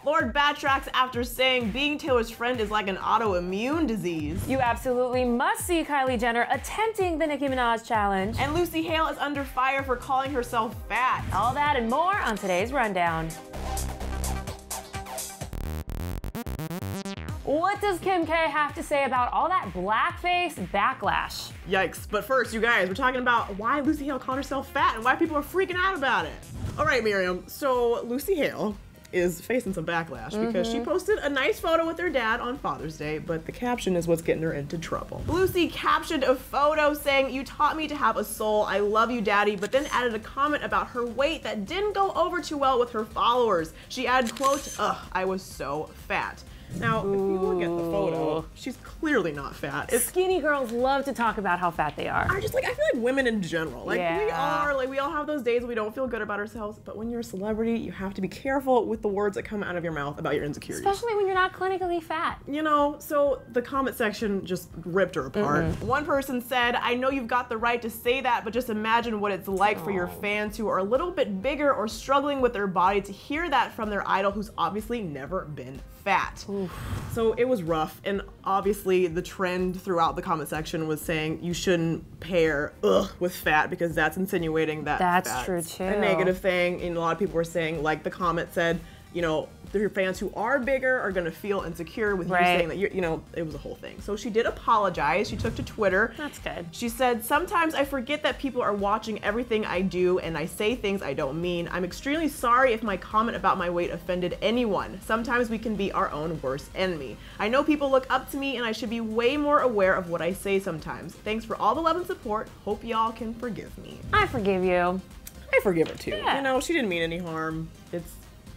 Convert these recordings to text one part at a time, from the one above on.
Lorde backtracks after saying being Taylor's friend is like an autoimmune disease. You absolutely must see Kylie Jenner attempting the Nicki Minaj challenge. And Lucy Hale is under fire for calling herself fat. All that and more on today's rundown. What does Kim K have to say about all that blackface backlash? Yikes, but first, you guys, we're talking about why Lucy Hale called herself fat and why people are freaking out about it. All right, Miriam, so Lucy Hale is facing some backlash because she posted a nice photo with her dad on Father's Day, but the caption is what's getting her into trouble. Lucy captioned a photo saying, "You taught me to have a soul. I love you, Daddy," but then added a comment about her weight that didn't go over too well with her followers. She added, quote, "Ugh, I was so fat." Now, if you look at the photo, she's clearly not fat. Skinny girls love to talk about how fat they are. I feel like women in general, we all have those days we don't feel good about ourselves, but when you're a celebrity, you have to be careful with the words that come out of your mouth about your insecurities. Especially when you're not clinically fat. You know, so the comment section just ripped her apart. One person said, "I know you've got the right to say that, but just imagine what it's like for your fans who are a little bit bigger or struggling with their body to hear that from their idol who's obviously never been fat." Oof. So it was rough, and obviously the trend throughout the comment section was saying you shouldn't pair with fat because that's insinuating that that's true too. A negative thing. And a lot of people were saying, like the comment said, you know, your fans who are bigger are gonna feel insecure with you saying that you're, you know, it was a whole thing. So she did apologize. She took to Twitter. That's good. She said, "Sometimes I forget that people are watching everything I do and I say things I don't mean. I'm extremely sorry if my comment about my weight offended anyone. Sometimes we can be our own worst enemy. I know people look up to me and I should be way more aware of what I say sometimes. Thanks for all the love and support. Hope y'all can forgive me." I forgive you. I forgive her too. Yeah. You know, she didn't mean any harm.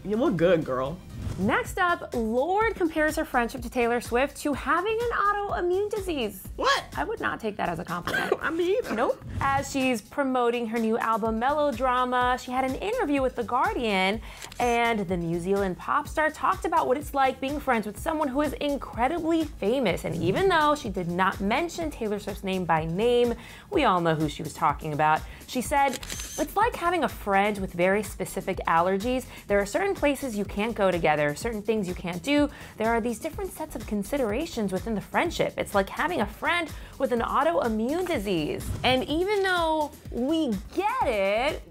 You look good, girl. Next up, Lorde compares her friendship to Taylor Swift to having an autoimmune disease. What? I would not take that as a compliment. I mean, either. Nope. As she's promoting her new album, Melodrama, she had an interview with The Guardian, and the New Zealand pop star talked about what it's like being friends with someone who is incredibly famous. And even though she did not mention Taylor Swift's name by name, we all know who she was talking about. She said, "It's like having a friend with very specific allergies. There are certain places you can't go together, certain things you can't do. There are these different sets of considerations within the friendship. It's like having a friend with an autoimmune disease." And even though we get it,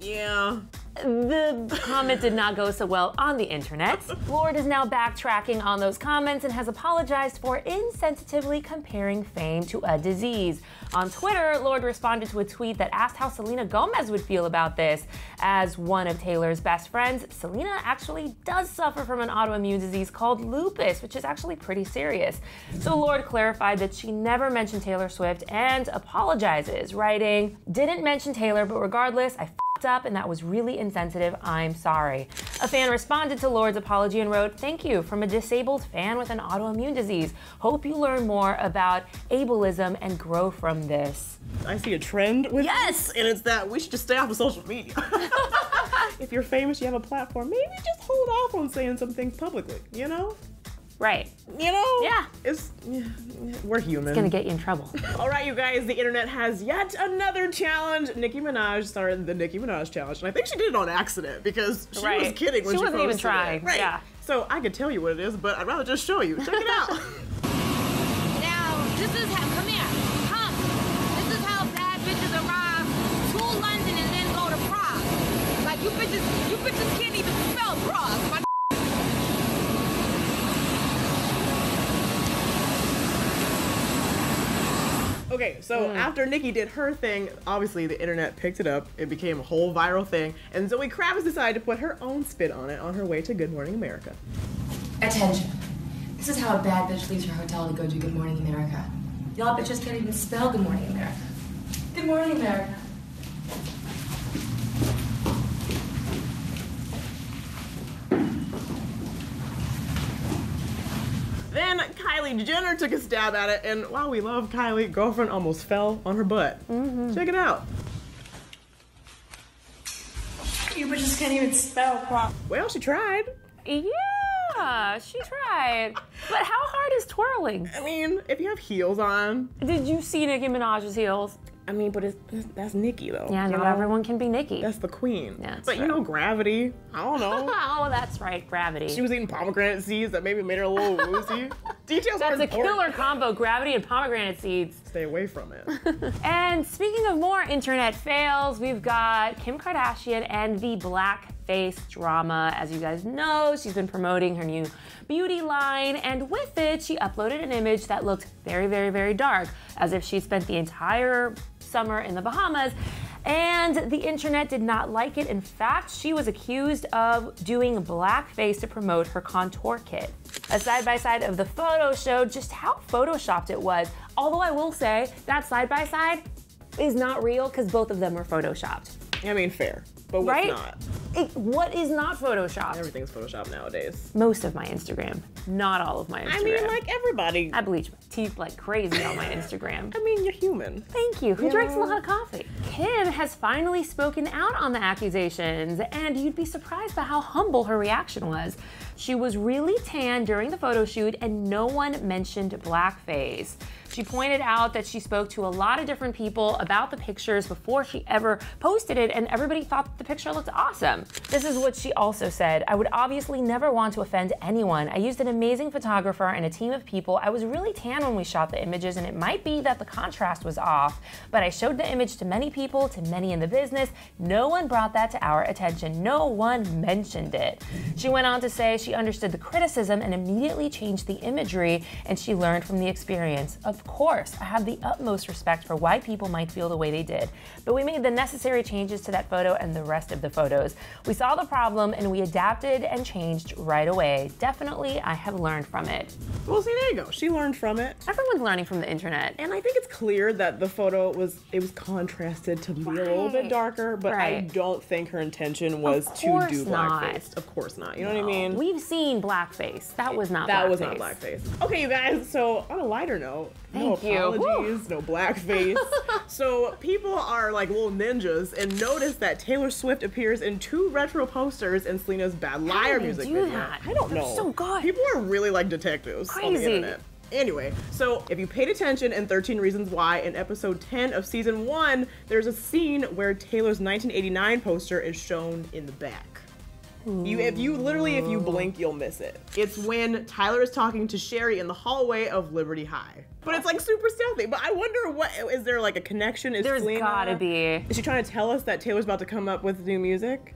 the comment did not go so well on the internet. Lorde is now backtracking on those comments and has apologized for insensitively comparing fame to a disease. On Twitter, Lorde responded to a tweet that asked how Selena Gomez would feel about this. As one of Taylor's best friends, Selena actually does suffer from an autoimmune disease called lupus, which is actually pretty serious. So Lorde clarified that she never mentioned Taylor Swift and apologizes, writing, "Didn't mention Taylor, but regardless, I f***ed up and that was really insensitive. I'm sorry." A fan responded to Lorde's apology and wrote, "Thank you from a disabled fan with an autoimmune disease. Hope you learn more about ableism and grow from this." I see a trend with this, and it's that we should just stay off of social media. If you're famous, you have a platform, maybe just hold off on saying some things publicly, you know? Right. You know? Yeah. We're human. It's gonna get you in trouble. All right, you guys, the internet has yet another challenge. Nicki Minaj started the Nicki Minaj challenge, and I think she did it on accident because she was kidding when she wasn't even trying. Right. Yeah. So I could tell you what it is, but I'd rather just show you. Check it out. Now, this is how, come here, come. This is how bad bitches arrive to London and then go to Prague. Like, you bitches can't even spell Prague. My Okay, so after Nicki did her thing, obviously the internet picked it up. It became a whole viral thing. And Zoe Kravitz decided to put her own spin on it on her way to Good Morning America. Attention. This is how a bad bitch leaves her hotel to go do Good Morning America. Y'all bitches can't even spell Good Morning America. Good Morning America. Then Kylie Jenner took a stab at it, and while we love Kylie, girlfriend almost fell on her butt. Check it out. You bitches can't even spell properly. Well, she tried. Yeah, she tried. But how hard is twirling? I mean, if you have heels on. Did you see Nicki Minaj's heels? I mean, but that's Nicki though. Yeah, not everyone can be Nicki. That's the queen. Yeah, but true. you know, Gravity. I don't know. Oh, that's right, Gravity. She was eating pomegranate seeds that maybe made her a little woozy. Details That's are a important. killer combo, Gravity and pomegranate seeds. Stay away from it. And speaking of more internet fails, we've got Kim Kardashian and the blackface drama. As you guys know, she's been promoting her new beauty line, and with it, she uploaded an image that looked very, very, very dark, as if she spent the entire summer in the Bahamas. And the internet did not like it. In fact, she was accused of doing blackface to promote her contour kit. A side-by-side of the photo showed just how photoshopped it was. Although I will say that side-by-side is not real because both of them were photoshopped. I mean, fair. But what's Right? not? What is not photoshopped? Everything's Photoshopped nowadays. Most of my Instagram, not all of my Instagram. I mean, like everybody. I bleach my teeth like crazy on my Instagram. I mean, you're human. Thank you. Who Yeah. drinks a lot of coffee? Kim has finally spoken out on the accusations, and you'd be surprised by how humble her reaction was. She was really tan during the photo shoot, and no one mentioned blackface. She pointed out that she spoke to a lot of different people about the pictures before she ever posted it, and everybody thought the picture looked awesome. This is what she also said. I would obviously never want to offend anyone. I used an amazing photographer and a team of people. I was really tan when we shot the images, and it might be that the contrast was off, but I showed the image to many people, to many in the business. No one brought that to our attention. No one mentioned it. She went on to say she understood the criticism and immediately changed the imagery, and she learned from the experience. Of course, I have the utmost respect for why people might feel the way they did, but we made the necessary changes to that photo and the rest of the photos. We saw the problem and we adapted and changed right away. Definitely, I have learned from it. Well, see, there you go. She learned from it. Everyone's learning from the internet. And I think it's clear that the photo was contrasted to be a little bit Right. darker, but I Right. don't think her intention was Of to course do not. blackface. Of course not. You know what I mean? We've seen blackface. That was not That blackface. was not blackface. Okay, you guys, so on a lighter note, Thank you. no apologies, no blackface. So people are like little ninjas and notice that Taylor Swift appears in 2 retro posters in Selena's Bad Liar do they music do video. that? I don't They're know. so good. People are really like detectives on the Crazy. internet. Anyway, so if you paid attention in 13 Reasons Why, in episode 10 of season 1, there's a scene where Taylor's 1989 poster is shown in the back. If you blink, you'll miss it. It's when Tyler is talking to Sherry in the hallway of Liberty High. But it's like super stealthy. But I wonder, is there like a connection? There's gotta be. Is she trying to tell us that Taylor's about to come up with new music?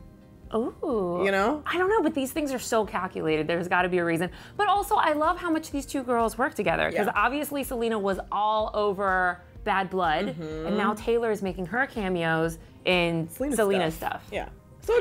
Ooh. You know? I don't know, but these things are so calculated. There's got to be a reason. But also, I love how much these 2 girls work together. Because Yeah. obviously, Selena was all over Bad Blood, and now Taylor is making her cameos in Selena's stuff. Yeah. So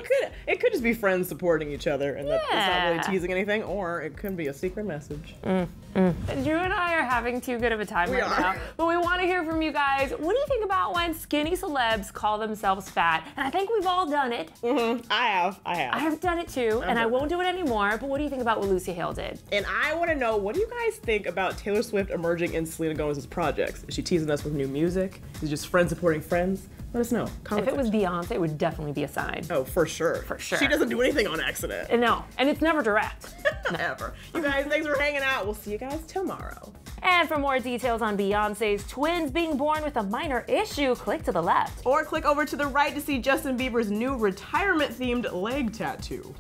it could just be friends supporting each other, and that it's not really Yeah. teasing anything, or it could be a secret message. Drew and I are having too good of a time We right are. now, but we want to hear from you guys. What do you think about when skinny celebs call themselves fat? And I think we've all done it. I have. I have done it too, and I done won't do it anymore. But what do you think about what Lucy Hale did? And I want to know, what do you guys think about Taylor Swift emerging in Selena Gomez's projects? Is she teasing us with new music? Is it just friends supporting friends? Let us know. Comment If it was section. Beyonce, it would definitely be a sign. Oh, for sure. For sure. She doesn't do anything on accident. And no, and it's never direct. Ever. You guys, thanks for hanging out. We'll see you guys tomorrow. And for more details on Beyonce's twins being born with a minor issue, click to the left. Or click over to the right to see Justin Bieber's new retirement-themed leg tattoo.